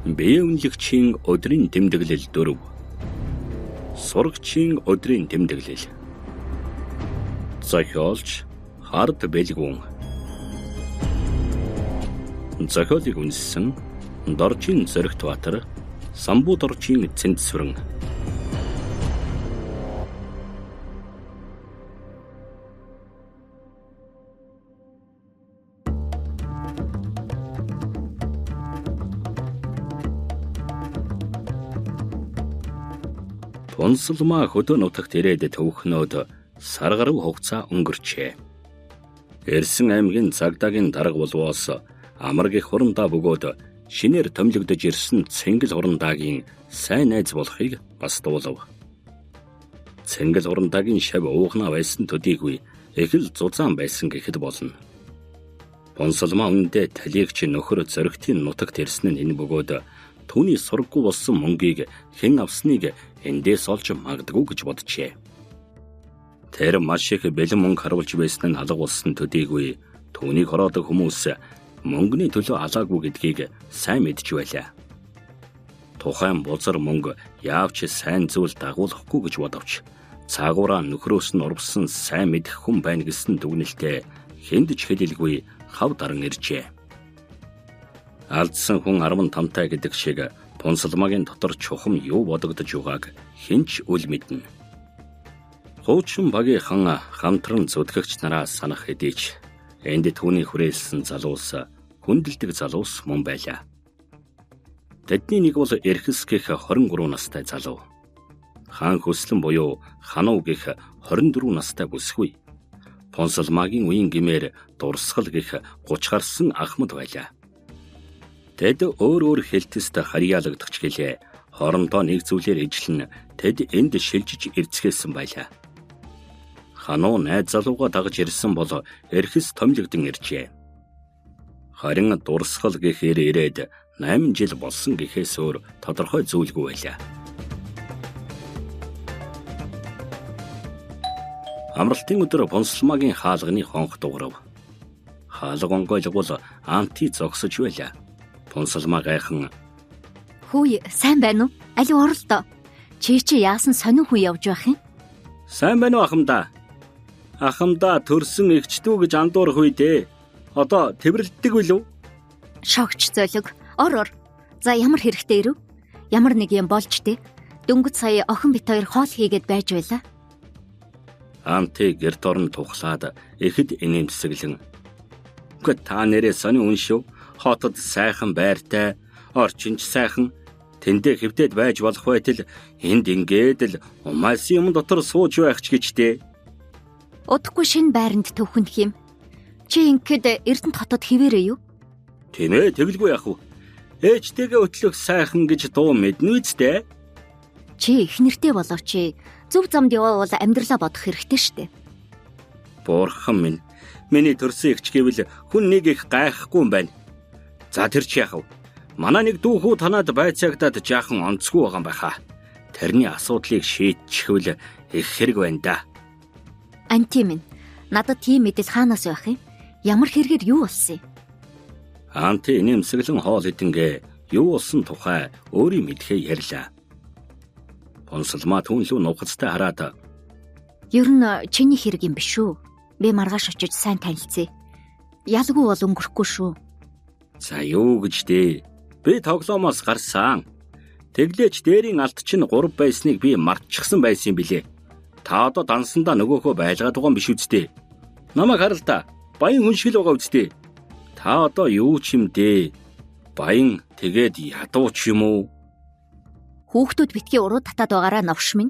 Бие үнэлэгчийн өдрийн тэмдэглэл 4. Сурагчийн өдрийн тэмдэглэл. Зохиолч Хард Бэлгүн. Зохиолыг үнэлсэн Доржин Зоригтбаатар, Самбуудоржин Цэнтсвэрэн. Онцлмаа хөдөө нутагт ирээд төвхнөөд сар гаруй хугацаа өнгөрчээ. Эрсэн аймгийн цагдаагийн дарга болвоос амраг их хурандаа бөгөөд шинээр томилогдож ирсэн Цэнгэл хурандаагийн сайн найз болохыг бас дуулав. Цэнгэл хурандаагийн шав уухна байсан төдийгүй их л зузаан байсан гэхэд болно. Онцлмаа үндэ талигч нөхөр Зоригтын нутагт ирсэн нь энэ бөгөөд түүний сургаггүй болсон мөнгийг хэн авсныг эндээс олж магадгүй гэж боджээ. Тэр маш их бэлэн мөнгө харуулж байсан нь алга болсон төдийгүй түүнийг хороодог хүмүүс мөнгөний төлөө алаагүй гэдгийг сайн мэдж байлаа. Тухайн бузар мөнгө яавч сайн зүйл дагуулахгүй гэж бодовч цаагаараа нөхрөөс нь урвсан сайн мэдэх хүн байна гэсэн дүгнэлтэд хэнд ч хэлэлгүй хав даран иржээ. Алдсан хүн 15-тай гэдэг шиг Онцлмаагийн дотор чухам юу бодогдож байгааг хинч үл мэднэ. Хуучин багийнхан хамтран зүтгэгч нараас санах хэдий ч энд түүний хүрээлсэн залуус хүндэлдэг залуус мөн байлаа. Тэдний нэг бол Эрхэс гэх 23 настай залуу. Хаан Хөслөн буюу Хануу гэх 24 настай бүсгүй. Онцлмаагийн үеийн гимээр Дурсгал гэх 30 гарсан Ахмад байлаа. Тэд өөр хэлтэст харьяалагдагч гэлээ хоорондоо нэг зүйлээр ижлэн тэд энд шилжиж ирцгээсэн байлаа. Хануу найз залууга дагж ирсэн бол Эрхэс томилогдсон иржээ. Харин Дурсгал гэхээр ирээд 8 жил болсон гэхээс өөр тодорхой зүйлгүй байлаа. Амралтын өдөр Онцлмаагийн хаалганы хонх дуурав. Хаалга онгойлгол анти зогсож байлаа. Онцлмаа гайхан "Хөөе, сайн байна уу? Аливаа оролдоо. Чи яасан сонин хүн явж байх юм?" "Сайн байна уу ахмадаа? Ахмадаа төрсөн эгчдүү гэж андуурах үедээ. Одоо тэвэрлдэг билүү?" "Шогч золиг, ор. За ямар хэрэгтэй ирэв? Ямар нэг юм болж тээ. Дөнгөж сая охин бит хоёр хоол хийгээд байж байла." Анти гэрт орон тухлаад ихэд инээмсэглэн "Үгүй та нэрээ сонин хүн шүү. Хотод сайхан байртай, орчинч сайхан, тэндээ хэвдээд байж болох байтал энд ингээд л умаасан юм дотор сууж байх ч гэжтэй." "Удахгүй шинэ байранд төвхөнх юм. Чи ингээд Эрдэнэт хотод хിവэрээ юу?" "Тийм ээ, тэгэлгүй яах вэ? Ээжтэйгээ өтлөх сайхан гэж дуу мэднэ үсттэй." "Чи их нэртэй боловч зөв замд явбал амьдралаа бодох хэрэгтэй штэ." "Бурхан минь, миний төрсөн эгч гэвэл хүн нэг их гайхгүй юм байна. За тэр чи яах вэ? Манай нэг дүүхүү танаад байцаагтаад жаахан онцгүй байгаа юм байхаа. Тэрний асуудлыг шийдчихвэл их хэрэг байна да." "Анти минь, надад тийм мэдэл хаанаас байх юм? Ямар хэрэгээр юу болсон юм?" Анти нэмсэглэн хоол идэнгээ юу болсон тухай өөрийн мэдхээ ярьлаа. Онцлмаа түүнлүү нухацтай хараад "Ер нь чиний хэрэг юм биш үү? Би маргааш очиж сайн танилцъя. Ялгүй бол өнгөрөхгүй шүү." "За юу гэж дээ? Би тоглоомоос гарсан. Тэглээч дээрийн алт чинь 3 байсныг би мартчихсан байсан юм билээ. Та одоо дансандаа нөгөөхөө байлгаад байгаа юм биш үсттэй. Намайг харал та. Баян хүн шиг л байгаа үсттэй. Та одоо юу ч юм дээ? Баян тэгээд ядуу ч юм уу?" "Хүүхдүүд битгий уруу татаад байгаараа новш минь."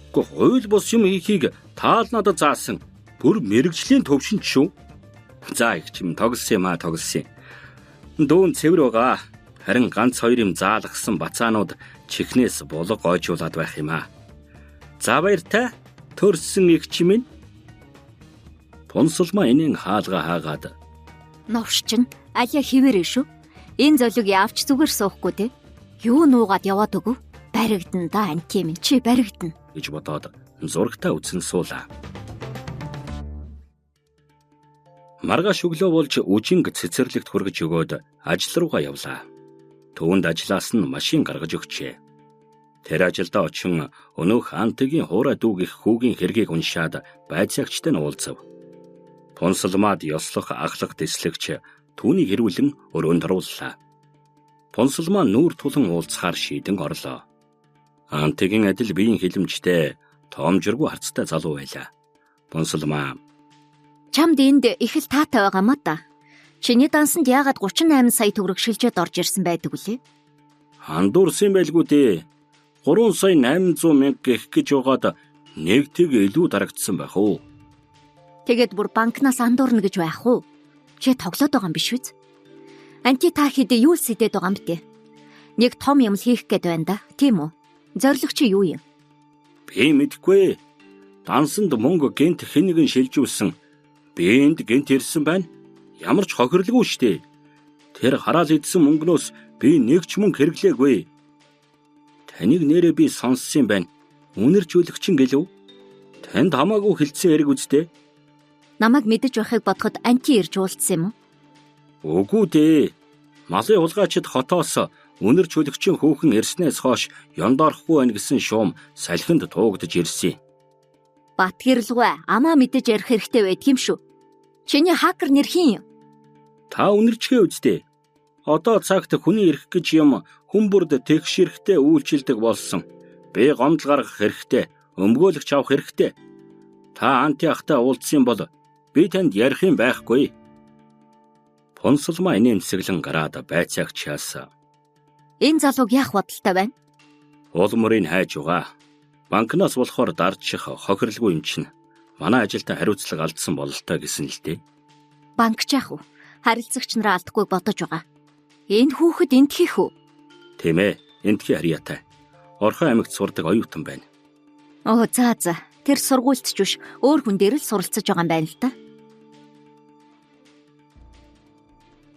"Гэхдээ хууль бус юм хийхийг таал надад заасан. Бүр мэрэгжлийн төвшин шүү. За их чим тоглосон юм аа тоглосон. Дүүн цэвэр байгаа. Харин ганц хоёр юм заалгасан бацаанууд чихнээс булга гойжуулаад байх юм аа. За баяртай. Төрсөн эгч минь." Онцлмаа энийн хаалга хаагаад "Новш чинь алия хിവэрээ шүү. Энэ золиг яавч зүгээр суухгүй те. Юу нуугаад яваад өгөв? Баригдана да анти минь, чи баригдана" гэж бодоод зурагтаа үзэн суулаа. Маргааш өглөө болж үжинг цэцэрлэгт хүргэж өгөөд ажил руугаа явлаа. Түүнд ажиллаас нь машин гаргаж өгчээ. Тэр ажилдаа очин өнөөх Антигийн хуурай дүүгих хүүгийн хэргийг уншаад байцаагчтай нь уулзав. Понсолмаад ёслох ахлах дэслэгч түүнийг хэрүүлэн өрөөнд орууллаа. Понсолмаа нүүр тулан уулзахаар шийдэн орлоо. Антигийн адил биеийн хилэмжтэй тоомжиргүй харцтай залуу байлаа. Понсолмаа Чамд энд их л таатай байгаа маа та. Чиний дансанд яагаад 38 сая төгрөг шилжээд орж ирсэн байдаг үлээ? Хандуурсан байлгүй дээ. 3 сая 800 мянга гэх гэж угаад нэг тэг илүү дарагдсан байх уу? Тэгээд бүр банкнаас андуурна гэж байх уу? Чи тоглоод байгаа юм биш үү? Анти та хэд юу л сэтэд байгаа юм бэ? Нэг том юм хийх гээд байна да. Тийм үү? Зорилго чи юу юм? Би мэдэхгүй. Дансанд мөнгө гэнт хэнэгэн шилжүүлсэн. Би энд гэнт ирсэн байна. Ямар ч хохирлгүй штэ. Тэр хараал идсэн мөнгнөөс би нэг ч мөнгө хэрэглээгүй. Таныг нэрээ би сонссон байна. Үнэржүүлэгчин гэлв. Танд хамаагүй хэлсэн хэрэг үстэй. Намайг мэдэж байхыг бодоход анти ирж уулзсан юм уу? Үгүй дээ. Малын хулгайчид хотоос үнэржүүлэгчин хүүхэн ирснээс хойш яндаарахгүй байна гэсэн шуум салхинд туугдж ирсэн. Батгэрэлгүй амаа мэдэж ярих хэрэгтэй байдаг юм шүү. Чиний хакер нэр хин юм? Та үнэрчгээ үздэй. Одоо цагт хүний ирэх гэж юм хүмүүрд тэгшэрхтэй үйлчилдэг болсон. Би гомдол гаргах хэрэгтэй, өмгөөлөгч авах хэрэгтэй. Та анти ахтай уулзсан бол би танд ярих юм байхгүй. Понсолмаа инээмсэглэн гараад байцаагчаас Энэ залууг яах бодолтой байна? уулмөрийг хайж угаа. Банкнаас болохоор дардчих хохирлгүй юм чинь. Манай ажилтаа хариуцлага алдсан бололтой гэсэн л дээ. Банкч яах вэ? Харилцагч нараа алдахгүй бодож байгаа. Энэ хүүхэд энтхийх үү? Тийм ээ, энтхий харьяатай. Орхон аймагт сурдаг оюутан байна. Оо за. Тэр сургуульч биш, өөр хүн дээр л суралцж байгаа юм байна л да.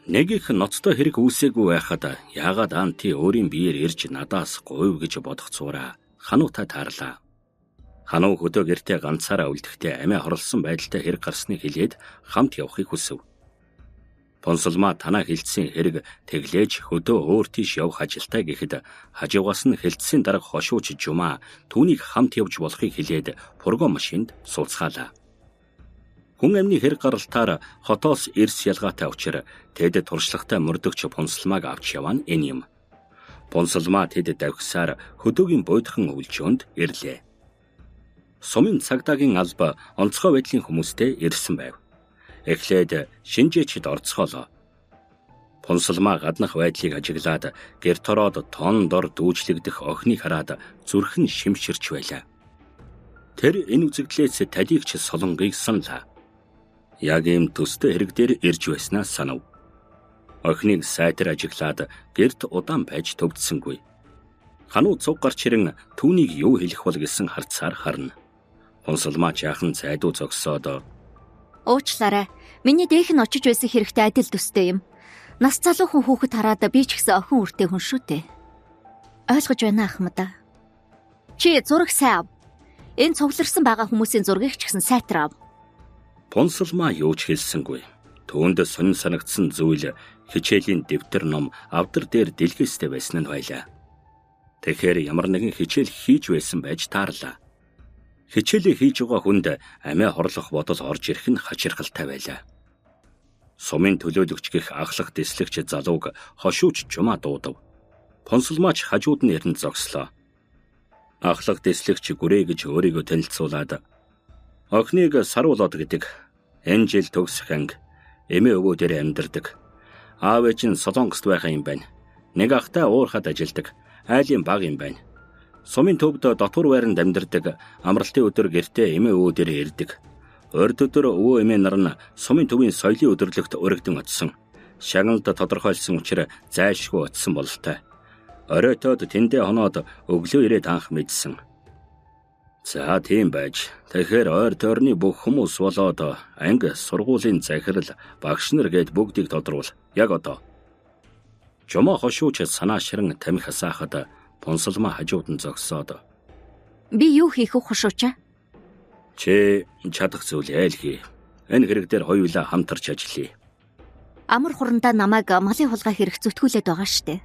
Нэг их ноцтой хэрэг үүсээгүй байхад яагаад анти өөрийн биеэр ирж надаас говь гэж бодох цуураа хануутай таарлаа. Хануу хөдөө гэртээ ганцаараа үлдэхдээ амиа хорлсон байдалтай хэрэг гарсныг хэлээд хамт явахыг хүсв. Понсолмаа танаа хэлсэн хэрэг тэглээж хөдөө өөр тийш явах ажилтай гэхэд хажуугаас нь хэлтсийн дарга хошууч Жумаа түүнийг хамт явж болохыг хэлээд фургон машинд сууцгаалаа. Хүн амны хэрэг гаралтаар хотоос эрс ялгаатай учир тэд туршлагатай мөрдөгч Понсолмааг авч яваа нь энэ юм. Понсолмаа тэд давхисаар хөдөөгийн буйдхан өвлжөөнд ирлээ. Сумын цагдаагийн алба онцгой байдлын хүмүүстэй ирсэн байв. Эхлээд шинжээчд орцгоолоо. Понсолмаа гаднах байдлыг ажиглаад гэрт ороод тон дор дүүжлэгдэх охиныг хараад зүрх нь шимширч байлаа. Тэр энэ үзэгдлээс талигч солонгыг саналаа. Яг ийм төстэй хэрэг дээр ирж байснаа санав. Охиныг сайтар ажиглаад гэрт удаан байж төвдсөнгүй. Хануу цуг гарч ирэн түүнийг юу хэлэх бол гэсэн харцаар харна. Понсолмаа жаахан цайдуу зогсоод Уучлаарай. Миний дээх нь очиж байсан хэрэгтэй адил төстэй юм. Нас залуухан хүүхэд хараад би ч гэсэн охин үртэй хүн шүү дээ. Ойлгож байна ахмада. Чи зураг сайн ав. Энэ цугларсан байгаа хүмүүсийн зургийг ч гэсэн сайтар ав. Понсолмаа юу ч хэлсэнгүй. Түүнд сонин санагдсан зүйл хичээлийн дэвтэр ном авдар дээр дэлгэстэй байсан нь байлаа. Тэгэхээр ямар нэгэн хичээл хийж байсан байж таарлаа. Хичээлээ хийж байгаа хүнд амиа хорлох бодол орж ирэх нь хачирхалтай байлаа. Сумын төлөөлөгч гэх ахлах дэслэгч залууг хошууч Жумаа дуудав. Понсолмаач хажууд нь ирэн зогслоо. Ахлах дэслэгч гүрээ гэж өөрийгөө танилцуулаад охиныг Саруулод гэдэг энэ жил төгсөх анги эмээ өвөө дээр амьдардаг. Аав ээж нь Солонгост байгаа юм байна. Нэг ахтай уурхад ажилдаг. Айлын баг юм байна. Сумын төвд дотор байранд амьдардаг. Амралтын өдөр гэртээ эмээ өвөө дээр ирдэг. Урд өдөр өвөө эмээ нар нь сумын төвийн соёлын өдөрлөгт өргөдөн очсон. Шагналд тодорхойлсон учраас зайлшгүй очсон бололтой. Оройтоод тэндээ хоноод өглөө ирээд анх мэдсэн. За тийм байж. Тэгэхээр ойр тойрны бүх хүмүүс болоод анги сургуулийн захирал багш нар гээд бүгдийг тодорвол. Яг одоо. Жумаа хошууч санаа ширэн тамхи хасаахад Понсолмаа хажууд нь зогсоод Би юу хийх вэ хошуучаа? Чи чадах зүйл айл хий. Энэ хэрэг дээр хоёулаа хамтарч ажиллая. Амар хурандаа намайг малын хулгай хэрэг зүтгүүлээд байгаа штэ.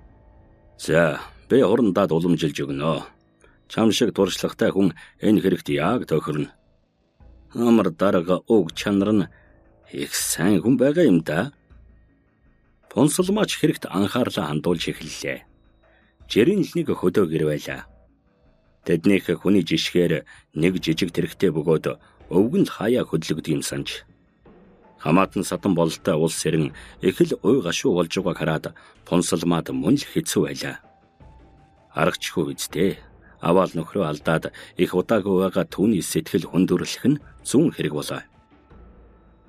За, би урандаад уламжилж өгнө. Чам шиг дуршлагтай хүн энэ хэрэгт яг тохирно. Амар дарга уг чанар нь их сайн хүн байгаа юм да. Понсолмаач хэрэгт анхаарлаа хандуулж эхэллээ. Жирийн л нэг хөдөө гэр байлаа. Тэднийх хүний жишгээр нэг жижиг тэрэгтэй бөгөөд өвгөн л хаяа хөдлөгдөг юм санж. Хамаатан садан бололтой улс сэрэн их л уй гашуу болж байгааг хараад Понсолмаад мөн л хэцүү байлаа. Аргачихгүй үсттэй. Аваал нөхрөө алдаад их удаагүй байгаа түүний сэтгэл хүндрэлэх нь зүүн хэрэг болоо.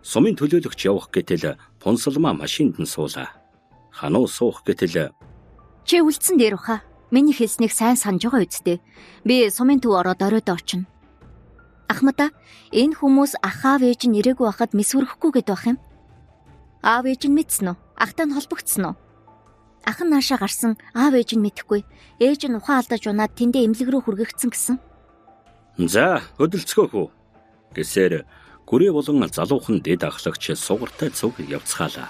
Сумын төлөөлөгч явах гэтэл Понсолмаа машинд нь суулаа. Хануу суух гэтэл Чи үлдсэн дээр баха. Миний хэлснийг сайн санаж байгаа үсттэй. Би сумын төв ороод оройд очино. Ахмада, энэ хүмүүс ахаав ээж нь ирээгүй байхад мэсвэрхгүй гэд байх юм. Аав ээж нь мэдсэн үү? Ахтай нь холбогдсон уу? Ах нь наашаа гарсан, аав ээж нь мэдэхгүй. Ээж нь ухаан алдаж унаад тэндээ эмнэлэг рүү хүргэгдсэн гэсэн. За, хөдөлцгөөх үү. Гэсээр гүрээ болон залуухан дэд ахлагч сугартай цуг явцгаалаа.